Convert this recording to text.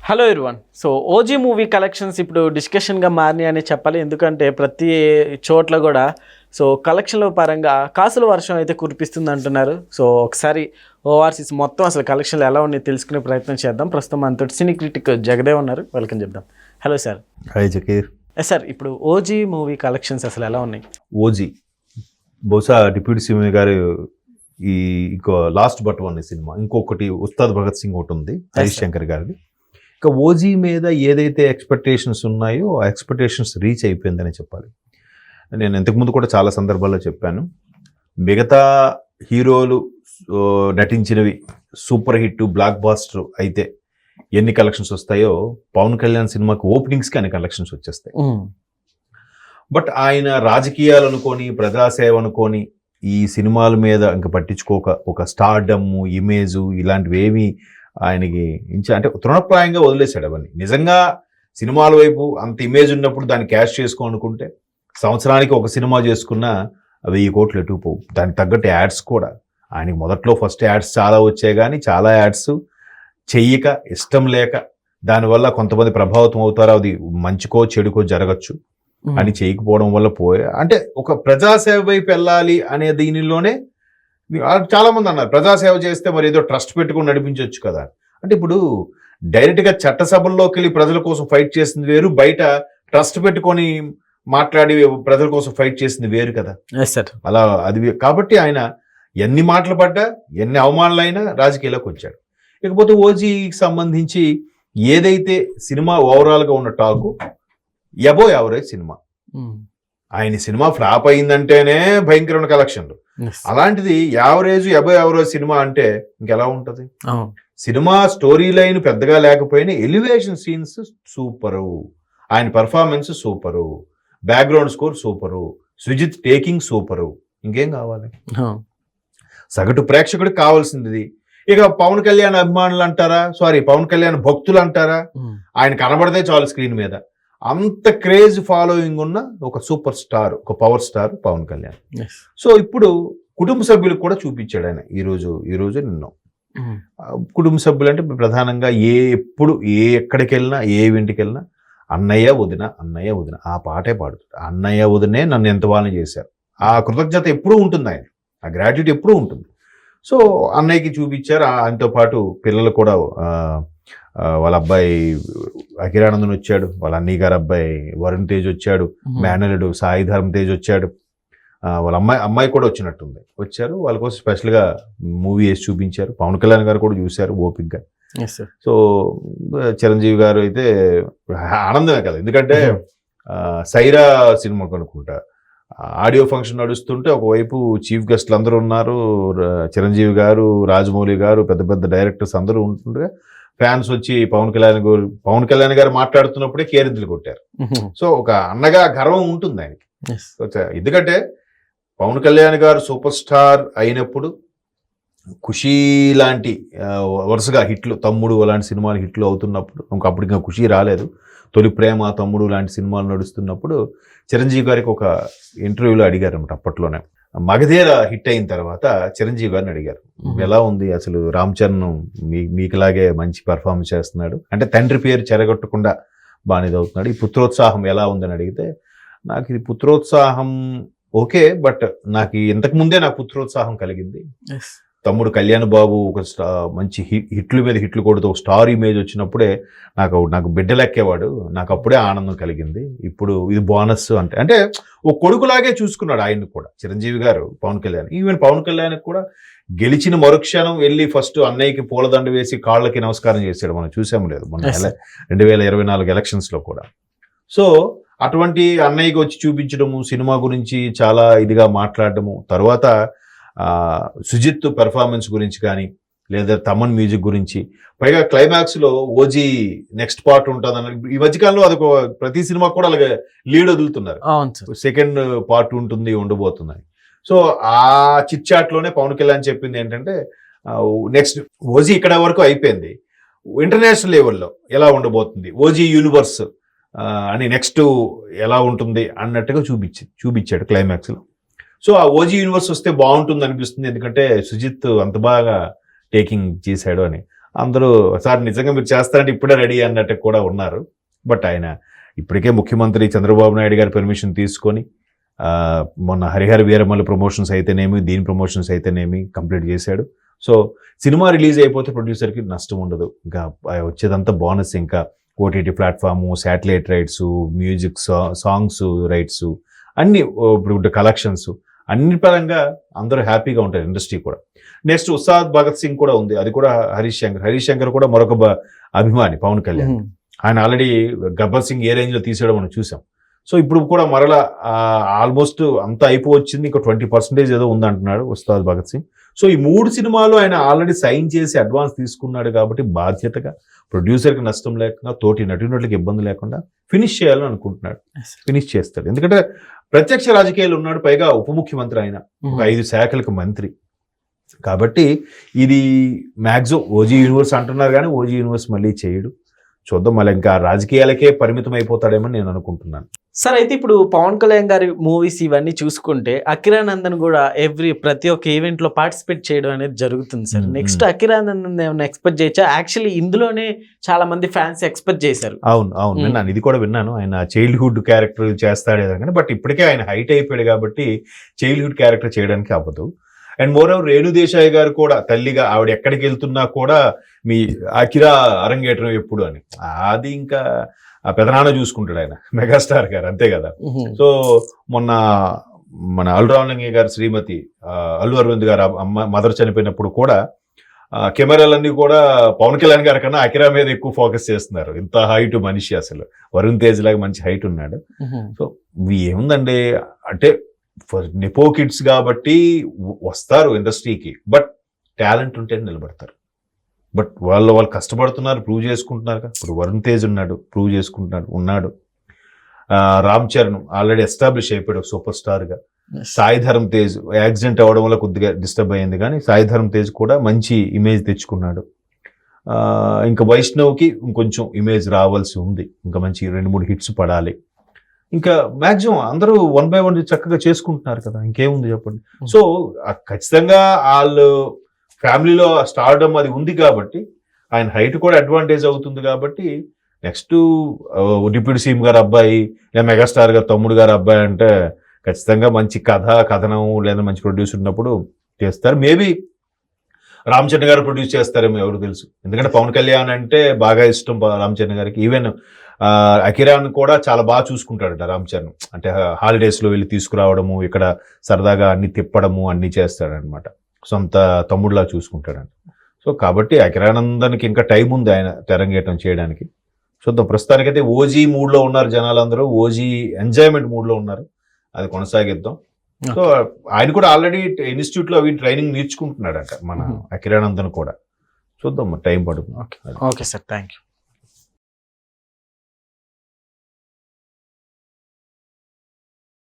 Hello everyone. So OG movie collections ఇప్పుడు డిస్కషన్గా మారినాయి అని చెప్పాలి. ఎందుకంటే ప్రతి చోట్ల కూడా సో కలెక్షన్ల పరంగా కాసుల వర్షం అయితే కురిపిస్తుంది అంటున్నారు. సో ఒకసారి ఓఆర్సీస్ మొత్తం అసలు కలెక్షన్లు ఎలా ఉన్నాయి తెలుసుకునే ప్రయత్నం చేద్దాం. ప్రస్తుతం మనతో సినీ క్రిటిక్ జగదేవ్ ఉన్నారు, వెల్కమ్ చెప్దాం. Hello sir. Hi Zakir. Sir ఇప్పుడు ఓజీ మూవీ కలెక్షన్స్ అసలు ఎలా ఉన్నాయి? ఓజీ బహుశా డిప్యూటీ సీఎం గారు ఈ ఇంకో లాస్ట్ బట్ వన్ సినిమా, ఇంకొకటి ఉస్తాద్ భగత్ సింగ్ ఒకటి ఉంది హరీష్ శంకర్ గారిది. ఇక ఓజీ మీద ఏదైతే ఎక్స్పెక్టేషన్స్ ఉన్నాయో ఆ ఎక్స్పెక్టేషన్స్ రీచ్ అయిపోయిందని చెప్పాలి. నేను ఇంతకుముందు కూడా చాలా సందర్భాల్లో చెప్పాను, మిగతా హీరోలు నటించినవి సూపర్ హిట్ బ్లాక్ బాస్టర్ అయితే ఎన్ని కలెక్షన్స్ వస్తాయో పవన్ కళ్యాణ్ సినిమాకి ఓపెనింగ్స్కి అన్ని కలెక్షన్స్ వచ్చేస్తాయి. బట్ ఆయన రాజకీయాలు అనుకొని ప్రజాసేవ అనుకొని ఈ సినిమాల మీద ఇంకా పట్టించుకోక ఒక స్టార్డమ్ ఇమేజ్ ఇలాంటివి ఏమి ఆయనకి అంటే తృణప్రాయంగా వదిలేశాడు అవన్నీ. నిజంగా సినిమాల వైపు అంత ఇమేజ్ ఉన్నప్పుడు దాన్ని క్యాష్ చేసుకోనుకుంటే సంవత్సరానికి ఒక సినిమా చేసుకున్న 1000 కోట్లు ఎటుపోవు. దానికి తగ్గట్టు యాడ్స్ కూడా ఆయనకి మొదట్లో ఫస్ట్ యాడ్స్ చాలా వచ్చాయి, కానీ చాలా యాడ్స్ చెయ్యక ఇష్టం లేక దానివల్ల కొంతమంది ప్రభావితం అవుతారు, అది మంచికో చెడుకో జరగచ్చు అని చేయకపోవడం వల్ల అంటే ఒక ప్రజాసేవ వైపు వెళ్ళాలి అనే దీనిలోనే చాలా మంది అన్నారు ప్రజాసేవ చేస్తే మరి ఏదో ట్రస్ట్ పెట్టుకుని నడిపించవచ్చు కదా. అంటే ఇప్పుడు డైరెక్ట్గా చట్టసభల్లోకి వెళ్ళి ప్రజల కోసం ఫైట్ చేసింది వేరు, బయట ట్రస్ట్ పెట్టుకొని మాట్లాడి ప్రజల కోసం ఫైట్ చేసింది వేరు కదా. అలా అది కాబట్టి ఆయన ఎన్ని మాటలు పడ్డా ఎన్ని అవమానాలైనా రాజకీయాల్లోకి వచ్చాడు. ఇకపోతే ఓజీకి సంబంధించి ఏదైతే సినిమా ఓవరాల్గా ఉన్న టాకు ఎబో యావరేజ్ సినిమా. ఆయన సినిమా ఫ్లాప్ అయిందంటేనే భయంకరమైన కలెక్షన్లు, అలాంటిది యావరేజ్ ఎబో యావరేజ్ సినిమా అంటే ఇంకెలా ఉంటది. సినిమా స్టోరీ లైన్ పెద్దగా లేకపోయినా ఎలివేషన్ సీన్స్ సూపరు, ఆయన performance super, background score super, Sujeeth taking super, ఇంకేం కావాలి. సగటు ప్రేక్షకుడికి కావాల్సింది. ఇక పవన్ కళ్యాణ్ అభిమానులు అంటారా, పవన్ కళ్యాణ్ భక్తులు అంటారా, ఆయన కనబడదే చాలు స్క్రీన్ మీద. అంత క్రేజ్ ఫాలోయింగ్ ఉన్న ఒక సూపర్ స్టార్, ఒక power star Pawan Kalyan. So ఇప్పుడు కుటుంబ సభ్యులకు కూడా చూపించాడు ఆయన ఈ రోజు నిన్న. కుటుంబ సభ్యులు అంటే ప్రధానంగా ఎప్పుడు ఎక్కడికి వెళ్ళినా ఏ ఇంటికి వెళ్ళినా అన్నయ్య వదిన అన్నయ్య వదిన ఆ పాటే పాడుతాడు. అన్నయ్య వదినే నన్ను ఎంత వాళ్ళని చేశారు, ఆ కృతజ్ఞత ఎప్పుడూ ఉంటుంది, ఆయన ఆ గ్రాట్యుటీ ఎప్పుడూ ఉంటుంది. సో అన్నయ్యకి చూపించారు. ఆయనతో పాటు పిల్లలు కూడా వాళ్ళ అబ్బాయి అఖిరానందన్ వచ్చాడు, వాళ్ళ అన్నయ్య గారు అబ్బాయి వరుణ్ తేజ్ వచ్చాడు, మేనలుడు సాయి ధర్మ తేజ్ వచ్చాడు, వాళ్ళ అమ్మాయి కూడా వచ్చారు. వాళ్ళ కోసం స్పెషల్గా మూవీ వేసి చూపించారు. పవన్ కళ్యాణ్ గారు కూడా చూశారు ఓపిక్గా. సో చిరంజీవి గారు అయితే ఆనందమే కదా, ఎందుకంటే సైరా సినిమా కనుక్కుంటా ఆడియో ఫంక్షన్ నడుస్తుంటే ఒకవైపు చీఫ్ గెస్ట్లు అందరూ ఉన్నారు, చిరంజీవి గారు, రాజమౌళి గారు, పెద్ద పెద్ద డైరెక్టర్స్ అందరూ ఉంటుండగా ఫ్యాన్స్ వచ్చి పవన్ కళ్యాణ్ గారు మాట్లాడుతున్నప్పుడే కేరింతలు కొట్టారు. సో ఒక అన్నగా గర్వం ఉంటుంది ఆయనకి. ఎందుకంటే పవన్ కళ్యాణ్ గారు సూపర్ స్టార్ అయినప్పుడు ఖుషీ లాంటి వరుసగా హిట్లు, తమ్ముడు అలాంటి సినిమాలు హిట్లు అవుతున్నప్పుడు, అప్పుడు ఇంకా ఖుషీ రాలేదు, తొలి ప్రేమ, తమ్ముడు లాంటి సినిమాలు నడుస్తున్నప్పుడు చిరంజీవి గారికి ఒక ఇంటర్వ్యూలో అడిగారు అన్నమాట. అప్పట్లోనే మగధీర హిట్ అయిన తర్వాత చిరంజీవి గారిని అడిగారు, ఎలా ఉంది అసలు రామ్ చరణ్ మీకులాగే మంచి పర్ఫార్మెన్స్ చేస్తున్నాడు, అంటే తండ్రి పేరు చెరగొట్టకుండా బాగానే అవుతున్నాడు, ఈ పుత్రోత్సాహం ఎలా ఉందని అడిగితే, నాకు ఇది పుత్రోత్సాహం ఓకే, బట్ నాకు ఇంతకుముందే నాకు పుత్రోత్సాహం కలిగింది. తమ్ముడు కళ్యాణ్ బాబు ఒక మంచి హిట్ల మీద హిట్లు కొడుతూ ఒక స్టార్ ఇమేజ్ వచ్చినప్పుడే నాకు బిడ్డలెక్కేవాడు, నాకు అప్పుడే ఆనందం కలిగింది. ఇప్పుడు ఇది బోనస్ అంటే ఒక కొడుకులాగే చూసుకున్నాడు ఆయన్ని కూడా చిరంజీవి గారు పవన్ కళ్యాణ్. ఈవెన్ పవన్ కళ్యాణ్ కూడా గెలిచిన మరుక్షణం వెళ్ళి ఫస్ట్ అన్నయ్యకి పూలదండ వేసి కాళ్ళకి నమస్కారం చేశాడు, మనం చూసాము లేదు మొన్న 2024 ఎలక్షన్స్లో కూడా. సో అటువంటి అన్నయ్యకి వచ్చి చూపించడము, సినిమా గురించి చాలా ఇదిగా మాట్లాడటము, తర్వాత సుజిత్ పెర్ఫార్మెన్స్ గురించి కానీ లేదా తమన్ మ్యూజిక్ గురించి, పైగా క్లైమాక్స్లో ఓజీ నెక్స్ట్ పార్ట్ ఉంటుంది అన్న ఈ మధ్యకాలంలో అది ప్రతి సినిమా కూడా అలాగే లీడ్ వదులుతున్నారు, సెకండ్ పార్ట్ ఉండబోతుందని. సో ఆ చిట్ చాట్లోనే పవన్ కళ్యాణ్ చెప్పింది ఏంటంటే, నెక్స్ట్ ఓజీ ఇక్కడ వరకు అయిపోయింది, ఇంటర్నేషనల్ లెవెల్లో ఎలా ఉండబోతుంది ఓజీ యూనివర్స్ అని, నెక్స్ట్ ఎలా ఉంటుంది అన్నట్టుగా చూపించాడు క్లైమాక్స్లో. సో ఆ ఓజీ యూనివర్స్ వస్తే బాగుంటుంది అనిపిస్తుంది, ఎందుకంటే సుజిత్ అంత బాగా టేకింగ్ చేశాడు అని. అందరూ సార్ నిజంగా మీరు చేస్తారంటే ఇప్పుడే రెడీ అన్నట్టు కూడా ఉన్నారు. బట్ ఆయన ఇప్పటికే ముఖ్యమంత్రి చంద్రబాబు నాయుడు గారి పర్మిషన్ తీసుకొని మొన్న హరిహర వీరమల్లి ప్రమోషన్స్ అయితేనేమి, దీని ప్రమోషన్స్ అయితేనేమి కంప్లీట్ చేశాడు. సో సినిమా రిలీజ్ అయిపోతే ప్రొడ్యూసర్కి నష్టం ఉండదు. ఇంకా వచ్చేదంతా బోనస్. ఇంకా OTT platform, satellite rights, music, songs rights అన్ని, ఇప్పుడు కలెక్షన్స్ అన్ని పరంగా అందరూ హ్యాపీగా ఉంటారు, ఇండస్ట్రీ కూడా. నెక్స్ట్ ఉస్తాద్ భగత్ సింగ్ కూడా ఉంది, అది కూడా హరీష్ శంకర్ కూడా మరొక అభిమాని పవన్ కళ్యాణ్. ఆయన ఆల్రెడీ గబ్బర్ సింగ్ ఏ రేంజ్లో తీసేయడం మనం చూసాం. సో ఇప్పుడు కూడా మరలా ఆల్మోస్ట్ అంతా అయిపోవచ్చింది, ఇంకా 20% ఏదో ఉందంటున్నాడు ఉస్తాద్ భగత్ సింగ్. సో ఈ 3 సినిమాలు ఆయన ఆల్రెడీ సైన్ చేసి అడ్వాన్స్ తీసుకున్నాడు కాబట్టి బాధ్యతగా ప్రొడ్యూసర్కి నష్టం లేకుండా, తోటి నటీనటులకు ఇబ్బంది లేకుండా ఫినిష్ చేయాలని అనుకుంటున్నాడు. ఫినిష్ చేస్తాడు, ఎందుకంటే ప్రత్యక్ష రాజకీయాలు ఉన్నాడు, పైగా ఉప ముఖ్యమంత్రి ఆయన, ఒక 5 శాఖలకు మంత్రి కాబట్టి ఇది మ్యాక్సిమం ఓజీ యూనివర్స్ అంటున్నారు కానీ ఓజీ యూనివర్స్ మళ్ళీ చేయడు. చూద్దాం, మళ్ళీ ఇంకా రాజకీయాలకే పరిమితం అయిపోతాడేమని నేను అనుకుంటున్నాను. సార్ అయితే ఇప్పుడు పవన్ కళ్యాణ్ గారి మూవీస్ ఇవన్నీ చూసుకుంటే అకిరానందన్ కూడా ప్రతి ఒక్క ఈవెంట్ లో పార్టిసిపేట్ చేయడం అనేది జరుగుతుంది సార్. నెక్స్ట్ అకిరానందన్ ఏమైనా ఎక్స్పెక్ట్ చేయొచ్చా? యాక్చువల్లీ ఇందులోనే చాలా మంది ఫ్యాన్స్ ఎక్స్పెక్ట్ చేశారు. అవును విన్నాను, ఇది కూడా విన్నాను. ఆయన చైల్డ్హుడ్ క్యారెక్టర్ చేస్తాడే కానీ, బట్ ఇప్పటికే ఆయన హైట్ అయిపోయాడు కాబట్టి చైల్డ్హుడ్ క్యారెక్టర్ చేయడానికి అవ్వదు. And more over Renu Desai గారు కూడా తల్లిగా ఆవిడ ఎక్కడికి వెళ్తున్నా కూడా మీ అకిరా అరంగేట్రం ఎప్పుడు అని, అది ఇంకా ఆ పెదనాన్న చూసుకుంటాడు ఆయన, మెగాస్టార్ గారు, అంతే కదా. సో మొన్న మన అల్లురామలింగ గారు శ్రీమతి అల్లు అరవింద్ గారు అమ్మ మదర్ చనిపోయినప్పుడు కూడా కెమెరాలన్నీ కూడా పవన్ కళ్యాణ్ గారి కన్నా అకిరా మీద ఎక్కువ ఫోకస్ చేస్తున్నారు. ఇంత హైట్ మనిషి, అసలు వరుణ్ తేజ్ లాగా మంచి హైట్ ఉన్నాడు. సో ఏముందండి అంటే నెపో కిడ్స్ కాబట్టి వస్తారు ఇండస్ట్రీకి, బట్ టాలెంట్ ఉంటే నిలబడతారు. బట్ వాళ్ళు కష్టపడుతున్నారు, ప్రూవ్ చేసుకుంటున్నారు. ఇప్పుడు వరుణ్ తేజ్ ఉన్నాడు, ప్రూవ్ ఉన్నాడు. రామ్ చరణ్ ఆల్రెడీ ఎస్టాబ్లిష్ అయిపోయాడు సూపర్ స్టార్గా. సాయి ధరమ్ తేజ్ యాక్సిడెంట్ అవ్వడం వల్ల కొద్దిగా డిస్టర్బ్ అయ్యింది కానీ సాయి ధరమ్ తేజ్ కూడా మంచి ఇమేజ్ తెచ్చుకున్నాడు. ఇంకా వైష్ణవ్కి ఇంకొంచెం ఇమేజ్ రావాల్సి ఉంది, ఇంకా మంచి 2-3 హిట్స్ పడాలి. ఇంకా మ్యాక్సిమం అందరూ 1 by 1 చక్కగా చేసుకుంటున్నారు కదా, ఇంకేముంది చెప్పండి. సో ఖచ్చితంగా వాళ్ళు ఫ్యామిలీలో స్టార్డమ్ అది ఉంది కాబట్టి ఆయన హైట్ కూడా అడ్వాంటేజ్ అవుతుంది కాబట్టి నెక్స్ట్ డిప్యూటీ సీఎం గారు అబ్బాయి లేదా మెగాస్టార్ గారు తమ్ముడు గారు అబ్బాయి అంటే ఖచ్చితంగా మంచి కథనం లేదా మంచి ప్రొడ్యూసర్ ఉన్నప్పుడు చేస్తారు. మేబీ రామ్ చరణ్ గారు ప్రొడ్యూస్ చేస్తారేమో, ఎవరు తెలుసు. ఎందుకంటే పవన్ కళ్యాణ్ అంటే బాగా ఇష్టం రామ్ చరణ్ గారికి. ఈవెన్ అకిరాన్ కూడా చాలా బాగా చూసుకుంటాడట రామ్ చరణ్. అంటే హాలిడేస్లో వెళ్ళి తీసుకురావడము, ఇక్కడ సరదాగా అన్ని తిప్పడము అన్ని చేస్తాడనమాట, సొంత తమ్ముడులా చూసుకుంటాడంట. సో కాబట్టి అకిరానందన్కి ఇంకా టైం ఉంది ఆయన తెరంగేటం చేయడానికి. చూద్దాం. ప్రస్తుతానికైతే ఓజీ మూడ్లో ఉన్నారు జనాలందరూ, ఓజీ ఎంజాయ్మెంట్ మూడ్లో ఉన్నారు, అది కొనసాగిద్దాం. సో ఆయన కూడా ఆల్రెడీ ఇన్స్టిట్యూట్లో అవి ట్రైనింగ్ నేర్చుకుంటున్నాడంట మన అకిరానందన్ కూడా. చూద్దాం, టైం పడుతుంది. Okay sir, thank you.